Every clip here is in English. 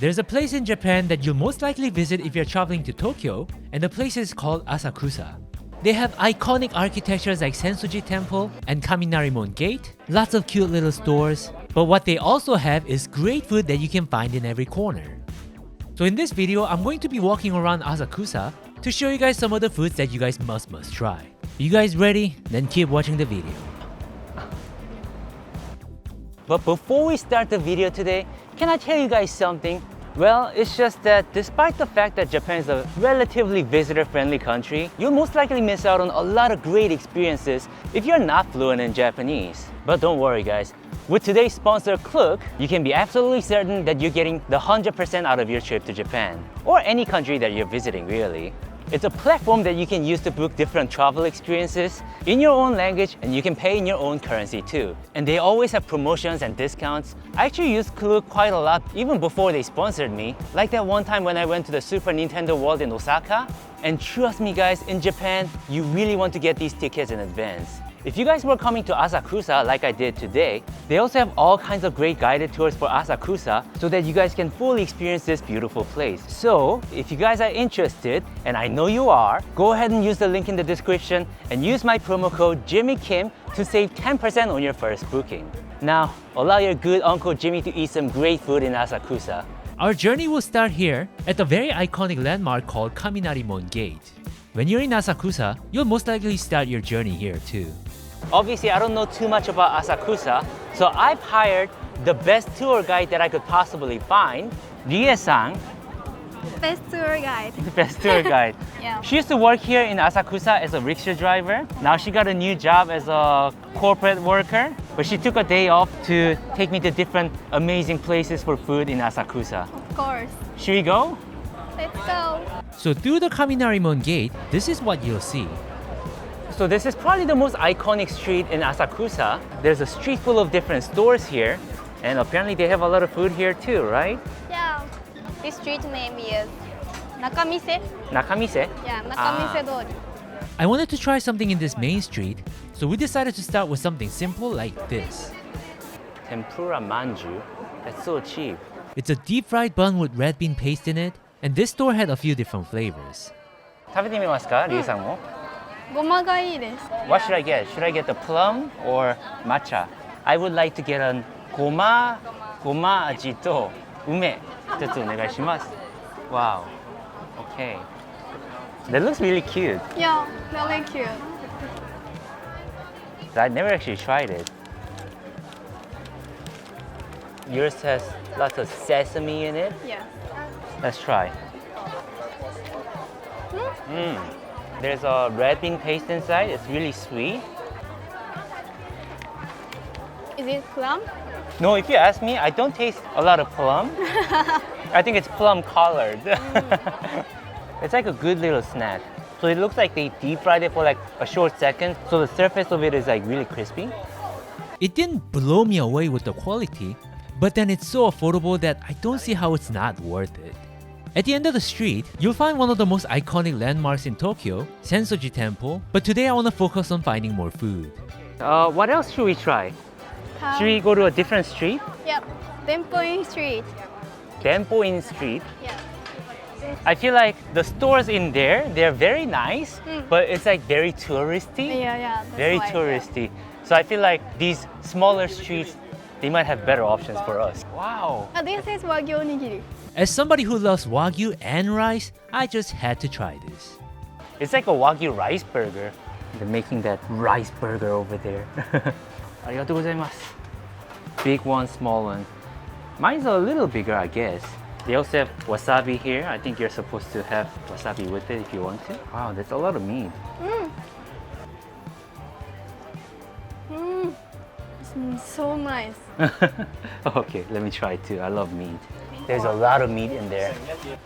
There's a place in Japan that you'll most likely visit if you're traveling to Tokyo, and the place is called Asakusa. They have iconic architectures like Sensoji Temple and Kaminarimon Gate, lots of cute little stores, but what they also have is great food that you can find in every corner. So in this video, I'm going to be walking around Asakusa to show you guys some of the foods that you guys must try. You guys ready? Then keep watching the video. But before we start the video today, can I tell you guys something? Well, it's just that despite the fact that Japan is a relatively visitor-friendly country, you'll most likely miss out on a lot of great experiences if you're not fluent in Japanese. But don't worry guys, with today's sponsor Klook, you can be absolutely certain that you're getting the 100% out of your trip to Japan, or any country that you're visiting really. It's a platform that you can use to book different travel experiences in your own language, and you can pay in your own currency too. And they always have promotions and discounts. I actually used Klook quite a lot even before they sponsored me. Like that one time when I went to the Super Nintendo World in Osaka. And trust me guys, in Japan, you really want to get these tickets in advance. If you guys were coming to Asakusa like I did today, they also have all kinds of great guided tours for Asakusa so that you guys can fully experience this beautiful place. So, if you guys are interested, and I know you are, go ahead and use the link in the description and use my promo code JimmyKim to save 10% on your first booking. Now, allow your good Uncle Jimmy to eat some great food in Asakusa. Our journey will start here at the very iconic landmark called Kaminarimon Gate. When you're in Asakusa, you'll most likely start your journey here too. Obviously, I don't know too much about Asakusa, so I've hired the best tour guide that I could possibly find, Rie-san. Best tour guide. Best tour guide. Yeah. She used to work here in Asakusa as a rickshaw driver. Now she got a new job as a corporate worker, but she took a day off to take me to different amazing places for food in Asakusa. Of course. Should we go? Let's go. So through the Kaminarimon Gate, this is what you'll see. So this is probably the most iconic street in Asakusa. There's a street full of different stores here, and apparently they have a lot of food here too, right? Yeah. This street name is Nakamise. Nakamise? Yeah, Nakamise Dori. I wanted to try something in this main street, so we decided to start with something simple like this. Tempura Manju. That's so cheap. It's a deep fried bun with red bean paste in it, and this store had a few different flavors. 食べてみますか、リエさんも。ごまがいいです。What should I get? Should I get the plum or matcha? I would like to get a ごま味と梅。一つお願いします。Wow. Okay. That looks really cute. Yeah, really cute. I never actually tried it. Yours has lots of sesame in it. Yeah. Let's try. There's a red bean paste inside. It's really sweet. Is it plum? No, if you ask me, I don't taste a lot of plum. I think it's plum colored. It's like a good little snack. So it looks like they deep fried it for like a short second. So the surface of it is like really crispy. It didn't blow me away with the quality, but then it's so affordable that I don't see how it's not worth it. At the end of the street, you'll find one of the most iconic landmarks in Tokyo, Sensoji Temple, but today I want to focus on finding more food. What else should we try? Should we go to a different street? Yep. Tempo-in Street. Dango Street. Yeah. I feel like the stores in there, they're very nice, but it's like very touristy. Yeah. Very touristy. So I feel like these smaller streets, they might have better options for us. Wow. This is Wagyu onigiri. As somebody who loves Wagyu and rice, I just had to try this. It's like a Wagyu rice burger. They're making that rice burger over there. Arigatou gozaimasu. Big one, small one. Mine's a little bigger, I guess. They also have wasabi here. I think you're supposed to have wasabi with it if you want to. Wow, that's a lot of meat. It's so nice. Okay, let me try too. I love meat. There's a lot of meat in there.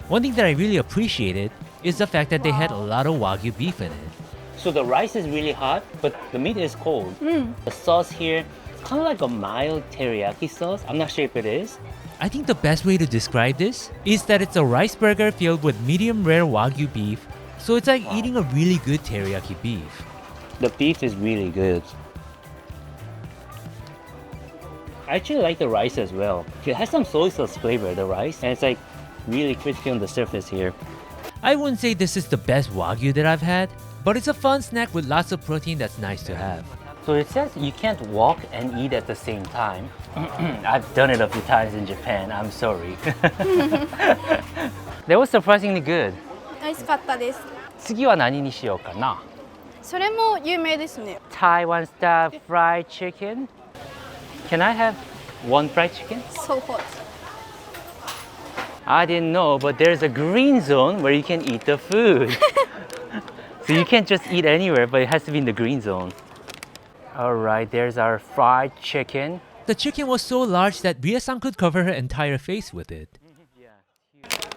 One thing that I really appreciated is the fact that they had a lot of Wagyu beef in it. So the rice is really hot, but the meat is cold. The sauce here, it's kind of like a mild teriyaki sauce. I'm not sure if it is. I think the best way to describe this is that it's a rice burger filled with medium rare Wagyu beef, so it's like eating a really good teriyaki beef. The beef is really good. I actually like the rice as well. It has some soy sauce flavor, the rice, and it's like really crispy on the surface here. I wouldn't say this is the best Wagyu that I've had, but it's a fun snack with lots of protein that's nice to have. So it says you can't walk and eat at the same time. I've done it a few times in Japan, I'm sorry. That was surprisingly good. 美味しかったです。次は何にしようかな。それも有名ですね。 Taiwan style fried chicken. Can I have one fried chicken? So hot. I didn't know, but there's a green zone where you can eat the food. So you can't just eat anywhere, but it has to be in the green zone. All right, there's our fried chicken. The chicken was so large that Ria-san could cover her entire face with it.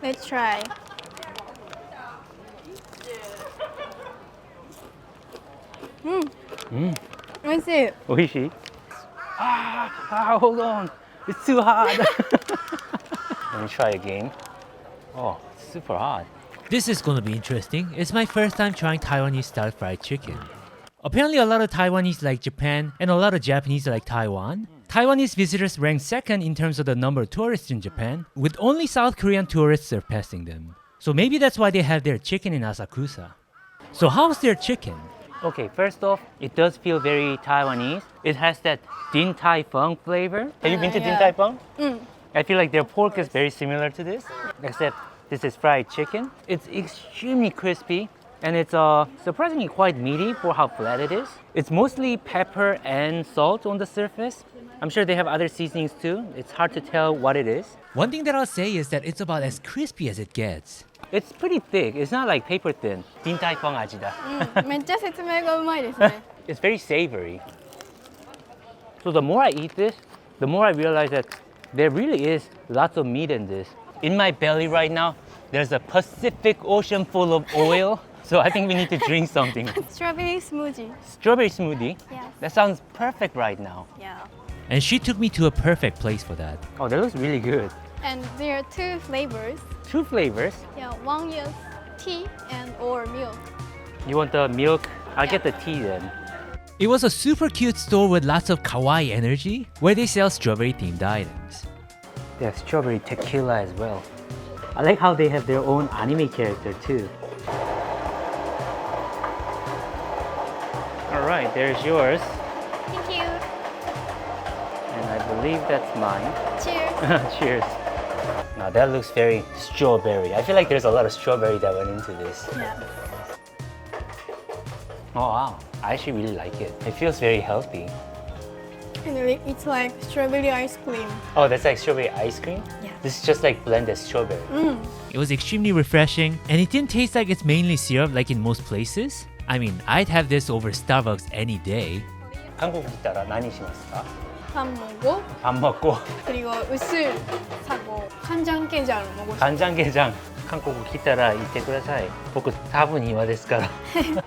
Let's try. Oishii. Oishii? Hold on. It's too hot. Let me try again. Oh, it's super hot. This is gonna be interesting. It's my first time trying Taiwanese style fried chicken. Apparently a lot of Taiwanese like Japan and a lot of Japanese like Taiwan. Taiwanese visitors rank second in terms of the number of tourists in Japan, with only South Korean tourists surpassing them. So maybe that's why they have their chicken in Asakusa. So how's their chicken? Okay, first off, it does feel very Taiwanese. It has that Din Tai Fung flavor. Have you been to Din Tai Fung? I feel like their pork is very similar to this, except this is fried chicken. It's extremely crispy and it's surprisingly quite meaty for how flat it is. It's mostly pepper and salt on the surface. I'm sure they have other seasonings too. It's hard to tell what it is. One thing that I'll say is that it's about as crispy as it gets. It's pretty thick. It's not like paper thin. Din Tai Fung 아지다. めっちゃ説明がうまいですね。 It's very savory. So the more I eat this, the more I realize that there really is lots of meat in this. In my belly right now, there's a Pacific Ocean full of oil. So I think we need to drink something. Strawberry smoothie. Strawberry smoothie? Yes. That sounds perfect right now. Yeah. And she took me to a perfect place for that. Oh, that looks really good. And there are two flavors. Two flavors. Yeah, one is tea and or milk. You want the milk? I'll get the tea then. It was a super cute store with lots of kawaii energy, where they sell strawberry themed items. They have strawberry tequila as well. I like how they have their own anime character too. All right, there's yours. Thank you. And I believe that's mine. Cheers. Cheers. Now that looks very strawberry. I feel like there's a lot of strawberry that went into this. Yeah. Oh wow, I actually really like it. It feels very healthy. And it's like strawberry ice cream. Oh, that's like strawberry ice cream? Yeah. This is just like blended strawberry. It was extremely refreshing, and it didn't taste like it's mainly syrup like in most places. I mean, I'd have this over Starbucks any day. 한국 있다라何しますか? 밥 먹고 밥 먹고 그리고 으슬 사고 간장게장 먹고 싶어요. 간장게장 한국 있다라 이때ください. 僕多分暇ですから.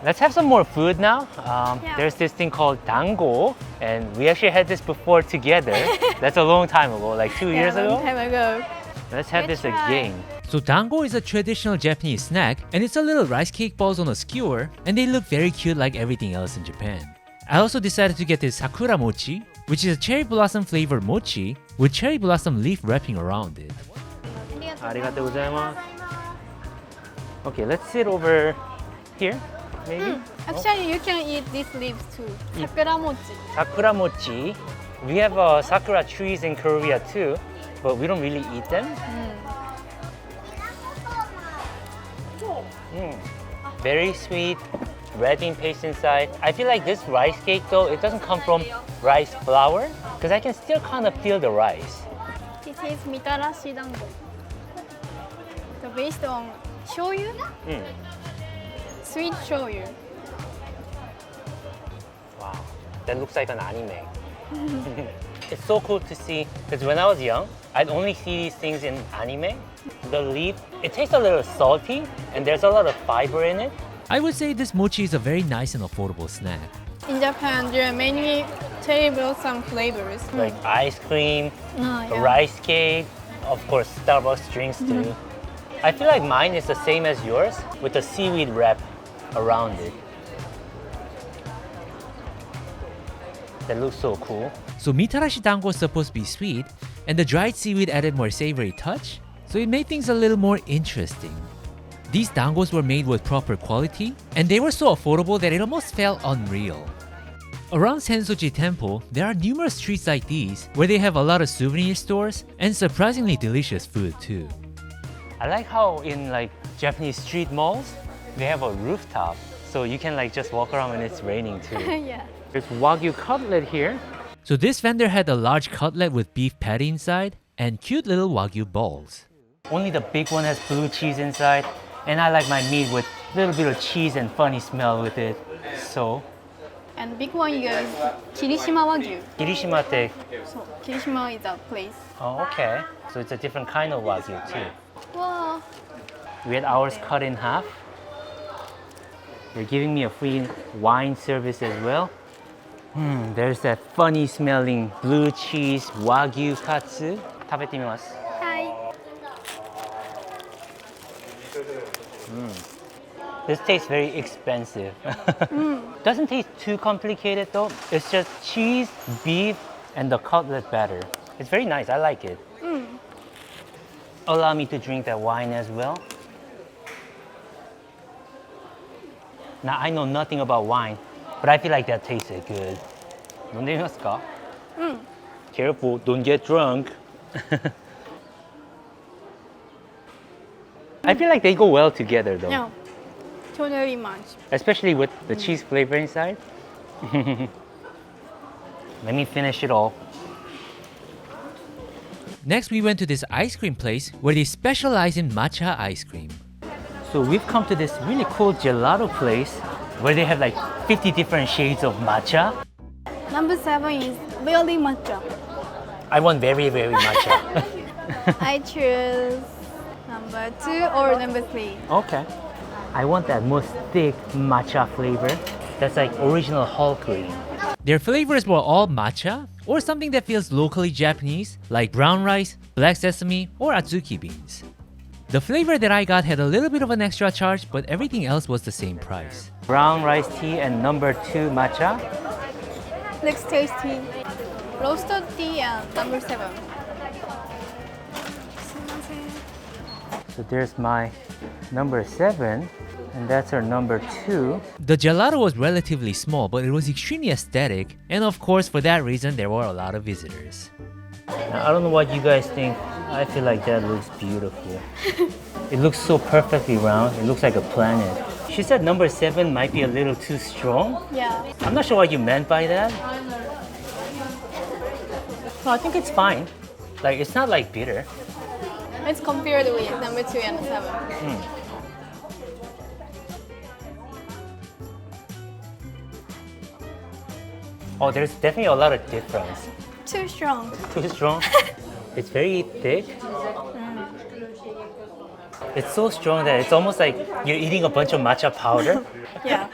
Let's have some more food now. Yeah. There's this thing called Dango, and we actually had this before together. That's a long time ago, like 2 years Long ago. time ago. Let's have Let's this try. again. So dango is a traditional Japanese snack, and it's a little rice cake balls on a skewer, and they look very cute like everything else in Japan. I also decided to get this sakura mochi, which is a cherry blossom flavored mochi with cherry blossom leaf wrapping around it. ありがとうございます. Okay, let's sit over here, maybe. Actually, you can eat these leaves too. Sakura mochi. Sakura mochi. We have sakura trees in Korea too, but we don't really eat them. Very sweet, red bean paste inside. I feel like this rice cake though, it doesn't come from rice flour, because I can still kind of feel the rice. This is mitarashi dango. So based on shoyu, sweet shoyu. Wow, that looks like an anime. It's so cool to see, because when I was young, I'd only see these things in anime. The leaf, it tastes a little salty, and there's a lot of fiber in it. I would say this mochi is a very nice and affordable snack. In Japan, there are many cherry blossom flavors. Like ice cream, Yeah. rice cake, of course Starbucks drinks too. I feel like mine is the same as yours with a seaweed wrap around it. That looks so cool. So mitarashi dango was supposed to be sweet, and the dried seaweed added more savory touch, so it made things a little more interesting. These dangos were made with proper quality, and they were so affordable that it almost felt unreal. Around Sensoji Temple, there are numerous streets like these where they have a lot of souvenir stores and surprisingly delicious food too. I like how in like Japanese street malls, they have a rooftop. So you can like just walk around when it's raining too. Yeah. There's Wagyu Cutlet here. So this vendor had a large cutlet with beef patty inside and cute little Wagyu balls. Only the big one has blue cheese inside. And I like my meat with a little bit of cheese and funny smell with it. So, And the big one is Kirishima Wagyu. Kirishima te. So Kirishima is a place. Oh, okay. So it's a different kind of Wagyu too. Wow. We had ours cut in half. They're giving me a free wine service as well. There's that funny smelling blue cheese Wagyu katsu. 食べてみます. Hi. This tastes very expensive. Doesn't taste too complicated though. It's just cheese, beef, and the cutlet batter. It's very nice. I like it. Allow me to drink that wine as well. Now I know nothing about wine, but I feel like that tasted good. 飲んでみますか? Careful, don't get drunk. I feel like they go well together though. No. Totally much. Especially with the cheese flavor inside. Let me finish it all. Next, we went to this ice cream place where they specialize in matcha ice cream. So we've come to this really cool gelato place where they have like 50 different shades of matcha. Number 7 is really matcha. I want very, very matcha. I choose number 2 or number 3. Okay. I want that most thick matcha flavor. That's like original whole cream. Their flavors were all matcha or something that feels locally Japanese, like brown rice, black sesame, or azuki beans. The flavor that I got had a little bit of an extra charge, but everything else was the same price. Brown rice tea and number 2 matcha. Looks tasty. Roasted tea and number 7. So there's my number 7, and that's our number 2. The gelato was relatively small, but it was extremely aesthetic, and of course, for that reason, there were a lot of visitors. Now, I don't know what you guys think. I feel like that looks beautiful. It looks so perfectly round. It looks like a planet. She said number 7 might be a little too strong. Yeah. I'm not sure what you meant by that. No, I think it's fine. Like, it's not like bitter. Let's compare with number 2 and 7. Oh, there's definitely a lot of difference. Too strong. Too strong. It's very thick. It's so strong that it's almost like you're eating a bunch of matcha powder. Yeah.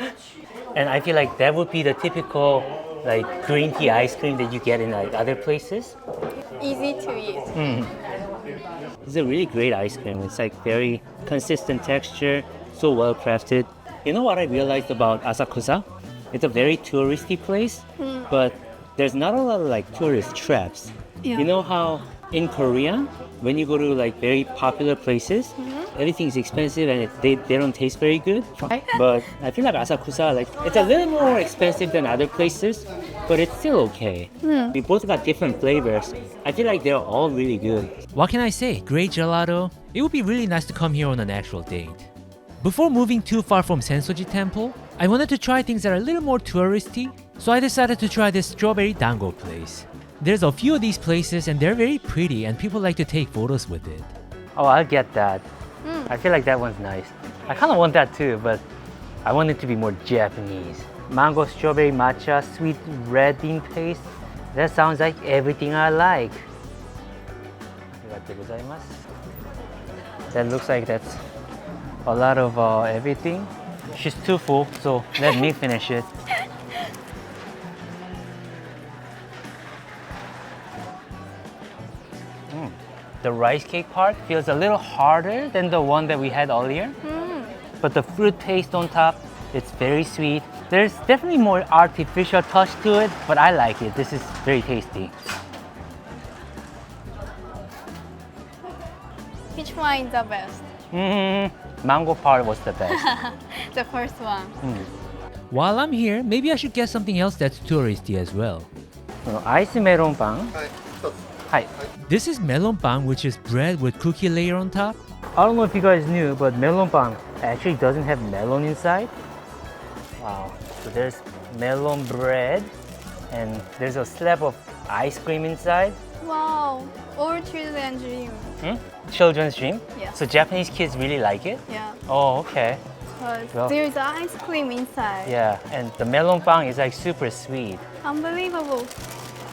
And I feel like that would be the typical like green tea ice cream that you get in like other places. Easy to eat. It's a really great ice cream. It's like very consistent texture, so well crafted. You know what I realized about Asakusa? It's a very touristy place, but there's not a lot of like tourist traps. Yeah. You know how in Korea, when you go to like very popular places, everything is expensive and they don't taste very good. But I feel like Asakusa, like it's a little more expensive than other places, but it's still okay. We both got different flavors. I feel like they're all really good. What can I say? Great gelato. It would be really nice to come here on an actual date. Before moving too far from Sensoji Temple, I wanted to try things that are a little more touristy, so I decided to try this strawberry dango place. There's a few of these places and they're very pretty and people like to take photos with it. Oh, I'll get that. I feel like that one's nice. I kind of want that too, but I want it to be more Japanese. Mango, strawberry, matcha, sweet red bean paste. That sounds like everything I like. That looks like that's a lot of everything. She's too full, so let me finish it. The rice cake part feels a little harder than the one that we had earlier. But the fruit paste on top, it's very sweet. There's definitely more artificial touch to it, but I like it. This is very tasty. Which one is the best? Mango part was the best. The first one. While I'm here, maybe I should get something else that's touristy as well. Ice melon pan. Hi. This is melon pan, which is bread with cookie layer on top. I don't know if you guys knew, but melon pan actually doesn't have melon inside. Wow. So there's melon bread and there's a slab of ice cream inside. Wow. All children dream. Children's dream? Yeah. So Japanese kids really like it? Yeah. Oh, okay. Because Well- there's ice cream inside. Yeah, and the melon pan is like super sweet. Unbelievable.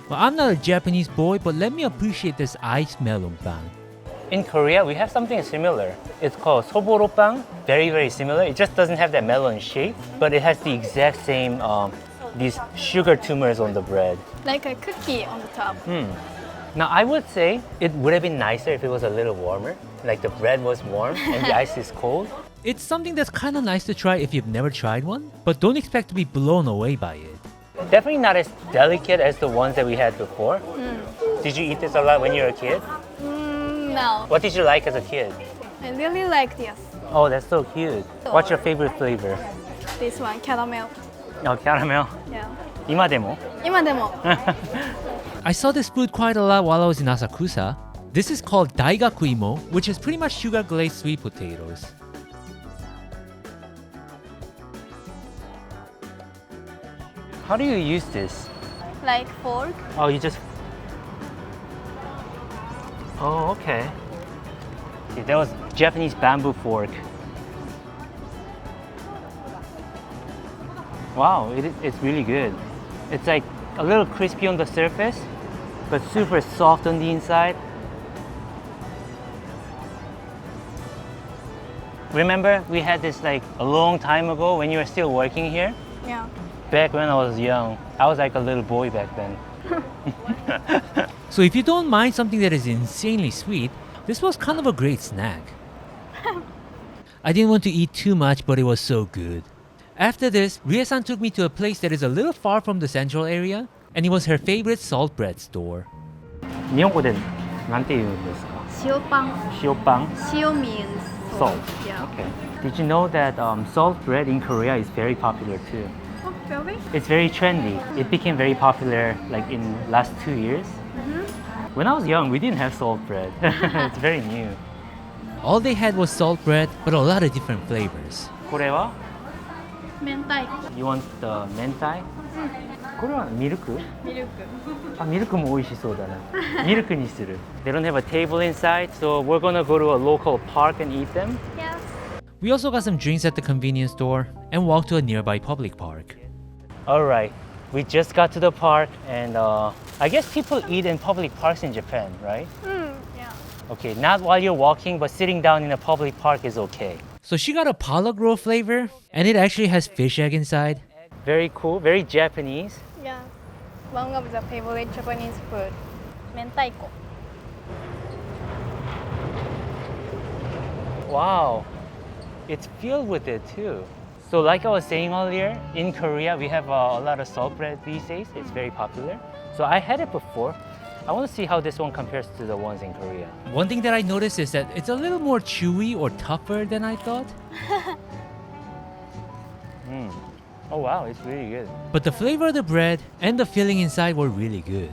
Well, I'm not a Japanese boy, but let me appreciate this iced melon pan. In Korea, we have something similar. It's called soboro pan. Very, very similar. It just doesn't have that melon shape, but it has the exact same these sugar tumors on the bread. Like a cookie on the top. Now, I would say it would have been nicer if it was a little warmer. Like the bread was warm and the ice is cold. It's something that's kind of nice to try if you've never tried one, but don't expect to be blown away by it. Definitely not as delicate as the ones that we had before. Did you eat this a lot when you were a kid? No. What did you like as a kid? I really like this. Oh, that's so cute. What's your favorite flavor? This one, caramel. Oh, caramel. Yeah. 今でも? 今でも. I saw this food quite a lot while I was in Asakusa. This is called Daigaku Imo, which is pretty much sugar glazed sweet potatoes. How do you use this? Like fork. Oh, you just... Oh, okay. See, that was Japanese bamboo fork. Wow, it's really good. It's like a little crispy on the surface, but super soft on the inside. Remember, we had this like a long time ago when you were still working here? Yeah. Back when I was young. I was like a little boy back then. So if you don't mind something that is insanely sweet, this was kind of a great snack. I didn't want to eat too much, but it was so good. After this, Rie-san took me to a place that is a little far from the central area, and it was her favorite salt bread store. 日本語でなんて言うんですか?塩パン. 塩パン? Shio means Salt. Yeah. Okay. Did you know that salt bread in Korea is very popular too? Oh, really? It's very trendy. It became very popular like in last 2 years. When I was young, we didn't have salt bread. It's very new. All they had was salt bread, but a lot of different flavors. これは? 明太子. You want the mentai? これはミルク? ミルク. あ、ミルクも美味しそうだな。ミルクにする. They don't have a table inside, so we're gonna go to a local park and eat them. Yes. We also got some drinks at the convenience store and walked to a nearby public park. Alright, we just got to the park and I guess people eat in public parks in Japan, right? Yeah. Okay, not while you're walking, but sitting down in a public park is okay. So she got a Palagro flavor, and it actually has fish egg inside. Very cool, very Japanese. Yeah. One of the favorite Japanese food. 明太子. Wow, it's filled with it too. So like I was saying earlier, in Korea we have a lot of salt bread these days. It's very popular. So I had it before. I want to see how this one compares to the ones in Korea. One thing that I noticed is that it's a little more chewy or tougher than I thought. Oh wow, it's really good. But the flavor of the bread and the filling inside were really good.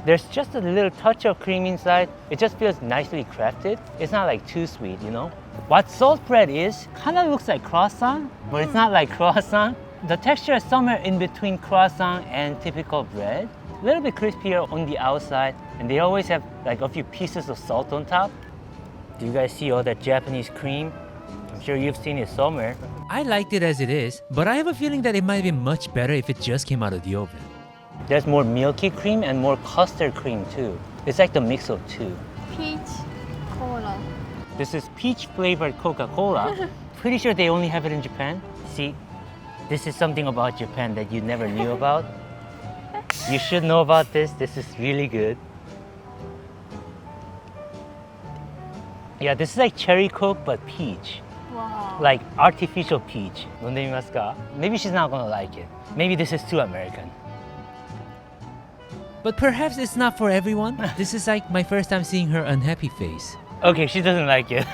There's just a little touch of cream inside. It just feels nicely crafted. It's not like too sweet, you know? What salt bread is, kind of looks like croissant, but it's not like croissant. The texture is somewhere in between croissant and typical bread. A little bit crispier on the outside, and they always have like a few pieces of salt on top. Do you guys see all that Japanese cream? I'm sure you've seen it somewhere. I liked it as it is, but I have a feeling that it might have been much better if it just came out of the oven. There's more milky cream and more custard cream too. It's like the mix of two. Peach cola. This is peach flavored Coca-Cola. Pretty sure they only have it in Japan. See, this is something about Japan that you never knew about. You should know about this. This is really good. Yeah, this is like cherry Coke but peach. Wow. Like artificial peach. 飲んでみますか? Maybe she's not gonna like it. Maybe this is too American. But perhaps it's not for everyone. This is like my first time seeing her unhappy face. Okay, she doesn't like it.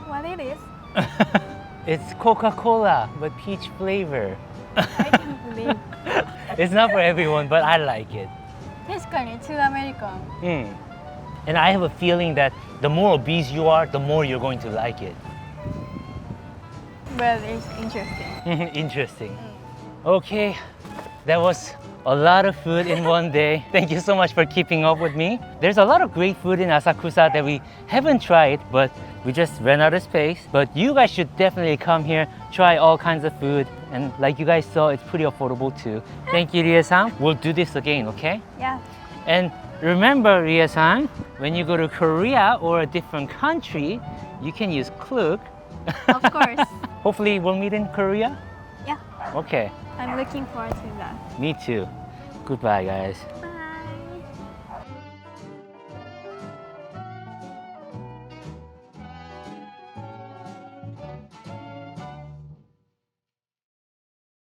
What it is? It's Coca-Cola, but peach flavor. I can't believe. It's not for everyone, but I like it. 確かに too American. And I have a feeling that the more obese you are, the more you're going to like it. But it's interesting. Interesting. Okay, that was a lot of food in one day. Thank you so much for keeping up with me. There's a lot of great food in Asakusa that we haven't tried, but we just ran out of space. But you guys should definitely come here, try all kinds of food. And like you guys saw, it's pretty affordable too. Thank you, Ria-san. We'll do this again, okay? Yeah. And remember, Ria-san, when you go to Korea or a different country, you can use Klook. Of course. Hopefully we'll meet in Korea. Yeah. Okay, I'm looking forward to that. me too. Goodbye, guys.